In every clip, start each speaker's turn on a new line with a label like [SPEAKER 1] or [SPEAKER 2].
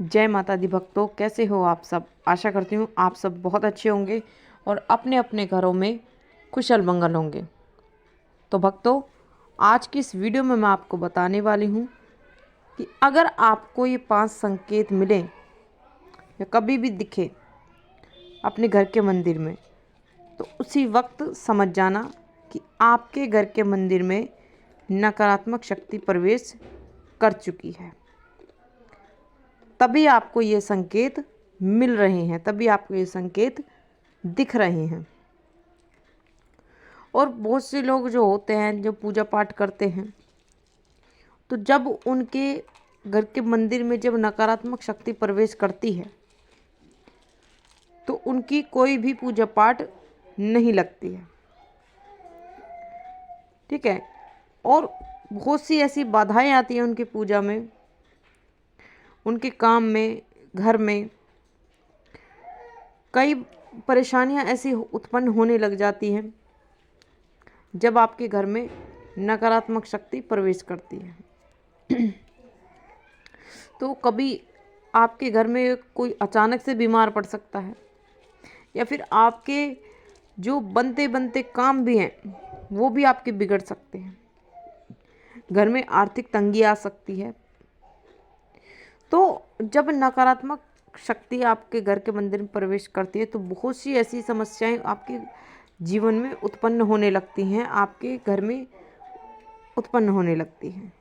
[SPEAKER 1] जय माता दी भक्तों, कैसे हो आप सब। आशा करती हूँ आप सब बहुत अच्छे होंगे और अपने अपने घरों में कुशल मंगल होंगे। तो भक्तों, आज की इस वीडियो में मैं आपको बताने वाली हूँ कि अगर आपको ये 5 संकेत मिले या कभी भी दिखे अपने घर के मंदिर में, तो उसी वक्त समझ जाना कि आपके घर के मंदिर में नकारात्मक शक्ति प्रवेश कर चुकी है। तभी आपको ये संकेत मिल रहे हैं, तभी आपको ये संकेत दिख रहे हैं। और बहुत से लोग जो होते हैं, जो पूजा पाठ करते हैं, तो जब उनके घर के मंदिर में जब नकारात्मक शक्ति प्रवेश करती है तो उनकी कोई भी पूजा पाठ नहीं लगती है। ठीक है। और बहुत सी ऐसी बाधाएं आती हैं उनकी पूजा में, उनके काम में, घर में कई परेशानियां ऐसी उत्पन्न होने लग जाती हैं जब आपके घर में नकारात्मक शक्ति प्रवेश करती है। तो कभी आपके घर में कोई अचानक से बीमार पड़ सकता है, या फिर आपके जो बनते बनते काम भी हैं वो भी आपके बिगड़ सकते हैं। घर में आर्थिक तंगी आ सकती है। तो जब नकारात्मक शक्ति आपके घर के मंदिर में प्रवेश करती है तो बहुत सी ऐसी समस्याएं आपके जीवन में उत्पन्न होने लगती हैं, आपके घर में उत्पन्न होने लगती हैं।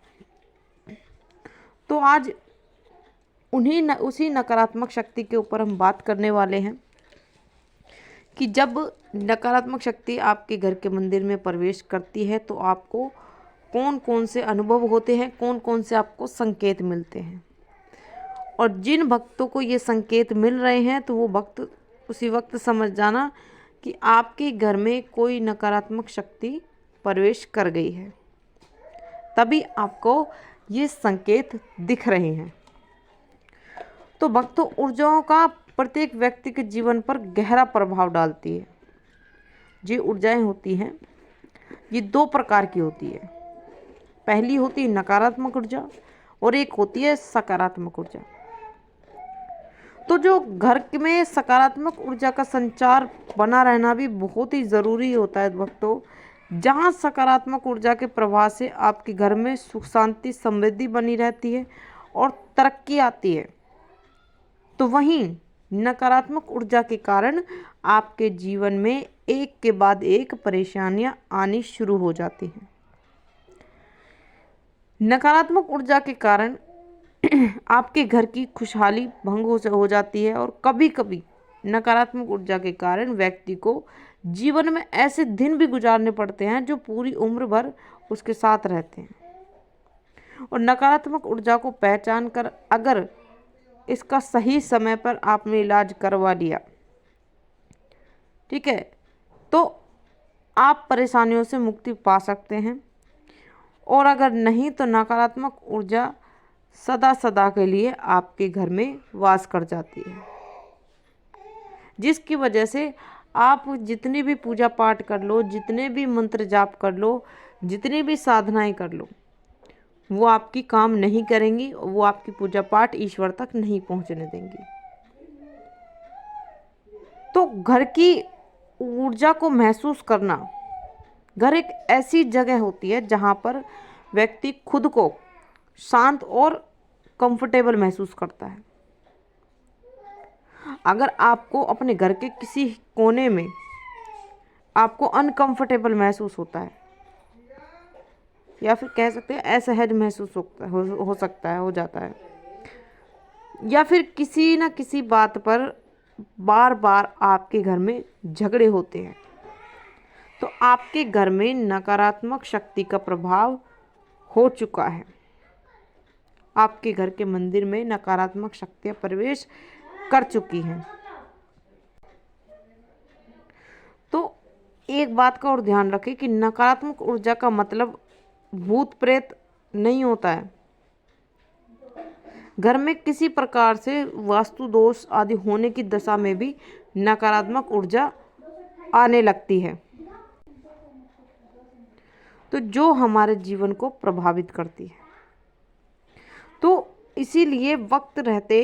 [SPEAKER 1] तो आज उसी नकारात्मक शक्ति के ऊपर हम बात करने वाले हैं कि जब नकारात्मक शक्ति आपके घर के मंदिर में प्रवेश करती है तो आपको कौन कौन से अनुभव होते हैं, कौन कौन से आपको संकेत मिलते हैं। और जिन भक्तों को ये संकेत मिल रहे हैं तो वो भक्त उसी वक्त समझ जाना कि आपके घर में कोई नकारात्मक शक्ति प्रवेश कर गई है, तभी आपको ये संकेत दिख रहे हैं। तो भक्तों, ऊर्जाओं का प्रत्येक व्यक्ति के जीवन पर गहरा प्रभाव डालती है। ये ऊर्जाएं होती हैं, ये 2 प्रकार की होती है। पहली होती है नकारात्मक ऊर्जा और एक होती है सकारात्मक ऊर्जा। तो जो घर में सकारात्मक ऊर्जा का संचार बना रहना भी बहुत ही ज़रूरी होता है भक्तों। जहाँ सकारात्मक ऊर्जा के प्रभाव से आपके घर में सुख शांति समृद्धि बनी रहती है और तरक्की आती है, तो वहीं नकारात्मक ऊर्जा के कारण आपके जीवन में एक के बाद एक परेशानियां आनी शुरू हो जाती हैं। नकारात्मक ऊर्जा के कारण आपके घर की खुशहाली भंग हो जाती है। और कभी कभी नकारात्मक ऊर्जा के कारण व्यक्ति को जीवन में ऐसे दिन भी गुजारने पड़ते हैं जो पूरी उम्र भर उसके साथ रहते हैं। और नकारात्मक ऊर्जा को पहचान कर अगर इसका सही समय पर आपने इलाज करवा लिया, ठीक है, तो आप परेशानियों से मुक्ति पा सकते हैं। और अगर नहीं तो नकारात्मक ऊर्जा सदा सदा के लिए आपके घर में वास कर जाती है, जिसकी वजह से आप जितनी भी पूजा पाठ कर लो, जितने भी मंत्र जाप कर लो, जितनी भी साधनाएं कर लो, वो आपकी काम नहीं करेंगी, वो आपकी पूजा पाठ ईश्वर तक नहीं पहुंचने देंगी। तो घर की ऊर्जा को महसूस करना, घर एक ऐसी जगह होती है जहां पर व्यक्ति खुद को शांत और कंफर्टेबल महसूस करता है। अगर आपको अपने घर के किसी कोने में आपको अनकंफर्टेबल महसूस होता है, या फिर कह सकते हैं असहज महसूस हो सकता है, हो जाता है, या फिर किसी न किसी बात पर बार बार आपके घर में झगड़े होते हैं, तो आपके घर में नकारात्मक शक्ति का प्रभाव हो चुका है। आपके घर के मंदिर में नकारात्मक शक्तियां प्रवेश कर चुकी हैं। तो एक बात का और ध्यान रखें कि नकारात्मक ऊर्जा का मतलब भूत प्रेत नहीं होता है। घर में किसी प्रकार से वास्तु दोष आदि होने की दशा में भी नकारात्मक ऊर्जा आने लगती है, तो जो हमारे जीवन को प्रभावित करती है। तो इसीलिए वक्त रहते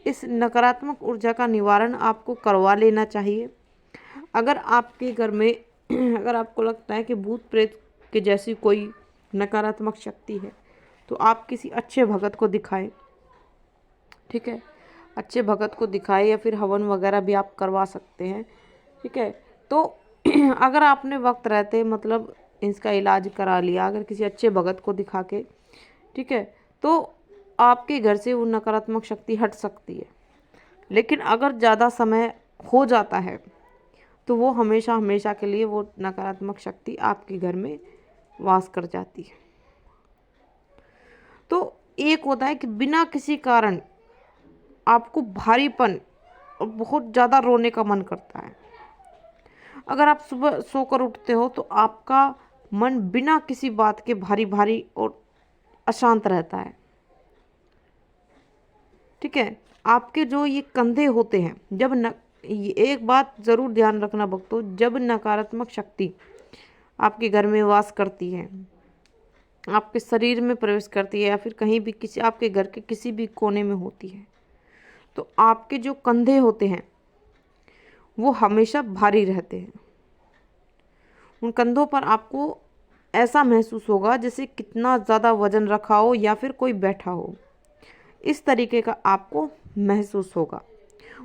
[SPEAKER 1] इस नकारात्मक ऊर्जा का निवारण आपको करवा लेना चाहिए। अगर आपके घर में अगर आपको लगता है कि भूत प्रेत के जैसी कोई नकारात्मक शक्ति है, तो आप किसी अच्छे भगत को दिखाएं। ठीक है, अच्छे भगत को दिखाएं या फिर हवन वगैरह भी आप करवा सकते हैं। ठीक है, तो अगर आपने वक्त रहते मतलब इसका इलाज करा लिया, अगर किसी अच्छे भगत को दिखा के, ठीक है, तो आपके घर से वो नकारात्मक शक्ति हट सकती है। लेकिन अगर ज़्यादा समय हो जाता है तो वो हमेशा हमेशा के लिए वो नकारात्मक शक्ति आपके घर में वास कर जाती है। तो एक होता है कि बिना किसी कारण आपको भारीपन और बहुत ज़्यादा रोने का मन करता है। अगर आप सुबह सोकर उठते हो तो आपका मन बिना किसी बात के भारी भारी और अशांत रहता है। ठीक है, आपके जो ये कंधे होते हैं, जब एक बात ज़रूर ध्यान रखना भक्तों, जब नकारात्मक शक्ति आपके घर में वास करती है, आपके शरीर में प्रवेश करती है या फिर कहीं भी किसी आपके घर के किसी भी कोने में होती है, तो आपके जो कंधे होते हैं वो हमेशा भारी रहते हैं। उन कंधों पर आपको ऐसा महसूस होगा जैसे कितना ज़्यादा वजन रखा हो या फिर कोई बैठा हो, इस तरीके का आपको महसूस होगा।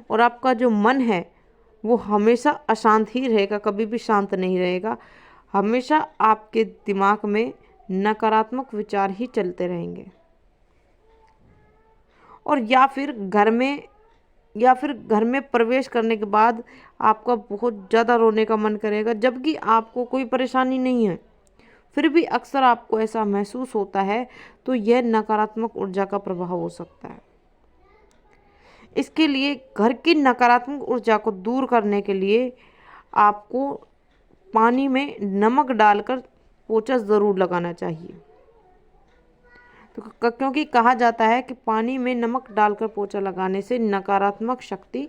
[SPEAKER 1] और आपका जो मन है वो हमेशा अशांत ही रहेगा, कभी भी शांत नहीं रहेगा। हमेशा आपके दिमाग में नकारात्मक विचार ही चलते रहेंगे। और या फिर घर में प्रवेश करने के बाद आपका बहुत ज़्यादा रोने का मन करेगा, जबकि आपको कोई परेशानी नहीं है, फिर भी अक्सर आपको ऐसा महसूस होता है, तो यह नकारात्मक ऊर्जा का प्रभाव हो सकता है। इसके लिए घर की नकारात्मक ऊर्जा को दूर करने के लिए आपको पानी में नमक डालकर पोंछा ज़रूर लगाना चाहिए। तो क्योंकि कहा जाता है कि पानी में नमक डालकर पोंछा लगाने से नकारात्मक शक्ति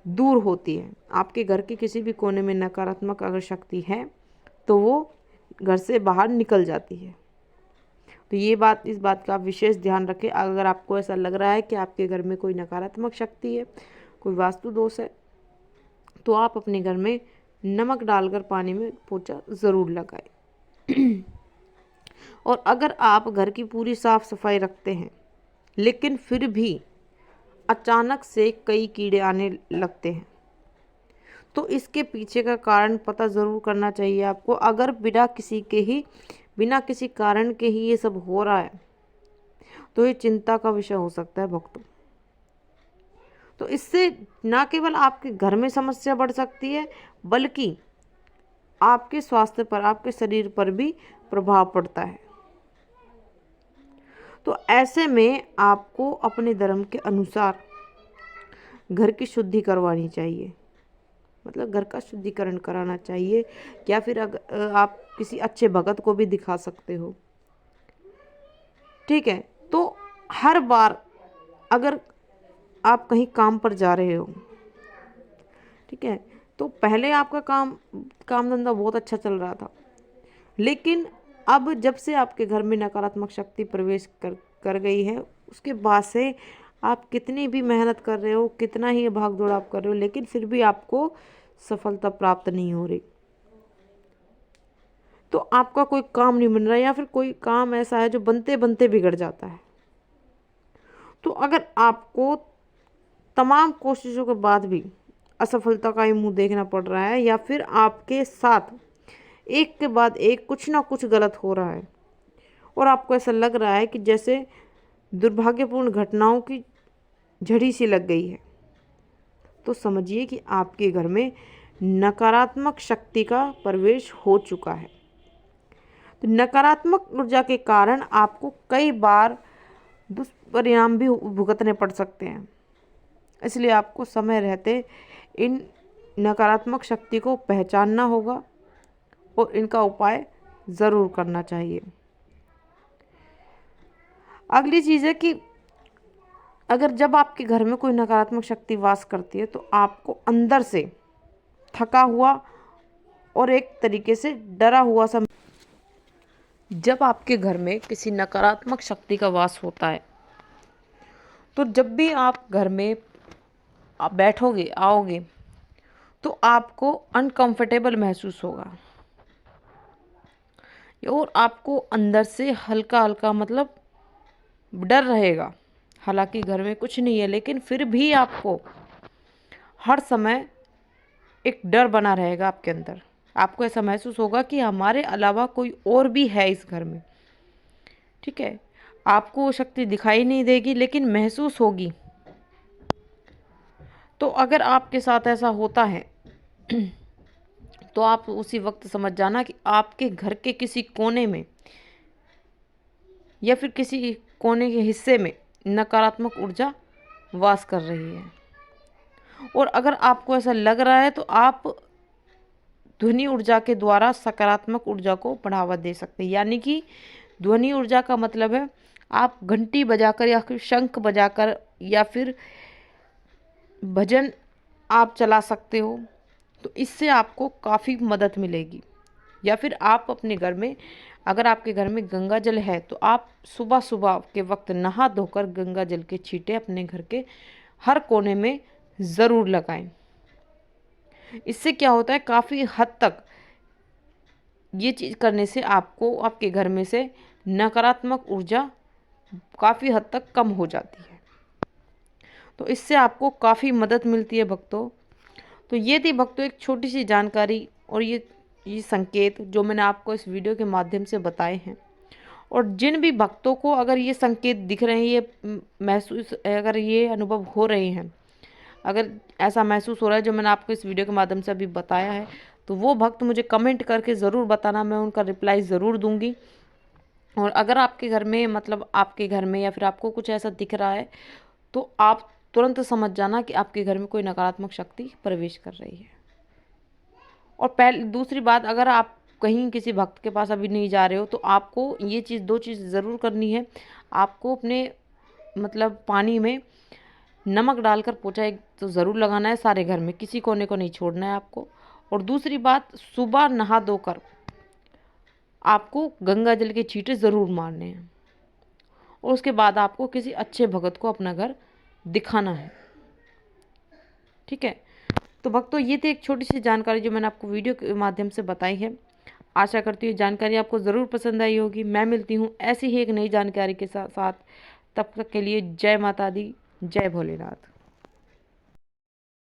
[SPEAKER 1] दूर होती है। आपके घर के किसी भी कोने में नकारात्मक अगर शक्ति है तो वो घर से बाहर निकल जाती है। तो इस बात का विशेष ध्यान रखें। अगर आपको ऐसा लग रहा है कि आपके घर में कोई नकारात्मक शक्ति है, कोई वास्तु दोष है, तो आप अपने घर में नमक डालकर पानी में पोंछा ज़रूर लगाएं। और अगर आप घर की पूरी साफ सफाई रखते हैं लेकिन फिर भी अचानक से कई कीड़े आने लगते हैं, तो इसके पीछे का कारण पता ज़रूर करना चाहिए आपको। अगर बिना किसी कारण के ही ये सब हो रहा है तो ये चिंता का विषय हो सकता है भक्तों। तो इससे ना केवल आपके घर में समस्या बढ़ सकती है, बल्कि आपके स्वास्थ्य पर, आपके शरीर पर भी प्रभाव पड़ता है। तो ऐसे में आपको अपने धर्म के अनुसार घर की शुद्धि करवानी चाहिए, मतलब घर का शुद्धिकरण कराना चाहिए, या फिर अगर आप किसी अच्छे भगत को भी दिखा सकते हो। ठीक है, तो हर बार अगर आप कहीं काम पर जा रहे हो, ठीक है, तो पहले आपका काम धंधा बहुत अच्छा चल रहा था, लेकिन अब जब से आपके घर में नकारात्मक शक्ति प्रवेश कर गई है, उसके बाद से आप कितनी भी मेहनत कर रहे हो, कितना ही भाग दौड़ आप कर रहे हो, लेकिन फिर भी आपको सफलता प्राप्त नहीं हो रही। तो आपका कोई काम नहीं बन रहा है, या फिर कोई काम ऐसा है जो बनते बनते बिगड़ जाता है। तो अगर आपको तमाम कोशिशों के बाद भी असफलता का ही मुंह देखना पड़ रहा है, या फिर आपके साथ एक के बाद एक कुछ ना कुछ गलत हो रहा है, और आपको ऐसा लग रहा है कि जैसे दुर्भाग्यपूर्ण घटनाओं की झड़ी सी लग गई है, तो समझिए कि आपके घर में नकारात्मक शक्ति का प्रवेश हो चुका है। तो नकारात्मक ऊर्जा के कारण आपको कई बार दुष्परिणाम भी भुगतने पड़ सकते हैं। इसलिए आपको समय रहते इन नकारात्मक शक्ति को पहचानना होगा और इनका उपाय ज़रूर करना चाहिए। अगली चीज़ है कि अगर जब आपके घर में कोई नकारात्मक शक्ति वास करती है, तो आपको अंदर से थका हुआ और एक तरीके से डरा हुआ सा, जब आपके घर में किसी नकारात्मक शक्ति का वास होता है तो जब भी आप घर में आप बैठोगे आओगे तो आपको अनकंफर्टेबल महसूस होगा और आपको अंदर से हल्का हल्का मतलब डर रहेगा। हालांकि घर में कुछ नहीं है लेकिन फिर भी आपको हर समय एक डर बना रहेगा आपके अंदर। आपको ऐसा महसूस होगा कि हमारे अलावा कोई और भी है इस घर में। ठीक है, आपको वो शक्ति दिखाई नहीं देगी लेकिन महसूस होगी। तो अगर आपके साथ ऐसा होता है तो आप उसी वक्त समझ जाना कि आपके घर के किसी कोने में या फिर किसी कोने के हिस्से में नकारात्मक ऊर्जा वास कर रही है। और अगर आपको ऐसा लग रहा है तो आप ध्वनि ऊर्जा के द्वारा सकारात्मक ऊर्जा को बढ़ावा दे सकते हैं। यानी कि ध्वनि ऊर्जा का मतलब है आप घंटी बजाकर या फिर शंख बजाकर या फिर भजन आप चला सकते हो। तो इससे आपको काफ़ी मदद मिलेगी। या फिर आप अपने घर में, अगर आपके घर में गंगा जल है तो आप सुबह सुबह के वक्त नहा धोकर गंगा जल के छींटे अपने घर के हर कोने में ज़रूर लगाएं। इससे क्या होता है, काफ़ी हद तक ये चीज़ करने से आपको आपके घर में से नकारात्मक ऊर्जा काफ़ी हद तक कम हो जाती है। तो इससे आपको काफ़ी मदद मिलती है भक्तों। तो ये थी भक्तों एक छोटी सी जानकारी और ये संकेत जो मैंने आपको इस वीडियो के माध्यम से बताए हैं। और जिन भी भक्तों को अगर ये संकेत दिख रहे हैं, ये महसूस, अगर ये अनुभव हो रहे हैं, अगर ऐसा महसूस हो रहा है जो मैंने आपको इस वीडियो के माध्यम से अभी बताया है, तो वो भक्त मुझे कमेंट करके ज़रूर बताना, मैं उनका रिप्लाई ज़रूर दूंगी। और अगर आपके घर में, मतलब आपके घर में या फिर आपको कुछ ऐसा दिख रहा है तो आप तुरंत समझ जाना कि आपके घर में कोई नकारात्मक शक्ति प्रवेश कर रही है। और दूसरी बात, अगर आप कहीं किसी भक्त के पास अभी नहीं जा रहे हो तो आपको ये चीज़, दो चीज़ ज़रूर करनी है। आपको अपने मतलब पानी में नमक डालकर पोंछा एक तो ज़रूर लगाना है सारे घर में, किसी कोने को नहीं छोड़ना है आपको। और दूसरी बात, सुबह नहा धोकर आपको गंगा जल के छींटे ज़रूर मारने हैं। और उसके बाद आपको किसी अच्छे भगत को अपना घर दिखाना है। ठीक है, तो भक्तों ये थी एक छोटी सी जानकारी जो मैंने आपको वीडियो के माध्यम से बताई है। आशा करती हूँ जानकारी आपको ज़रूर पसंद आई होगी। मैं मिलती हूँ ऐसी ही एक नई जानकारी के साथ। तब तक के लिए जय माता दी, जय भोलेनाथ।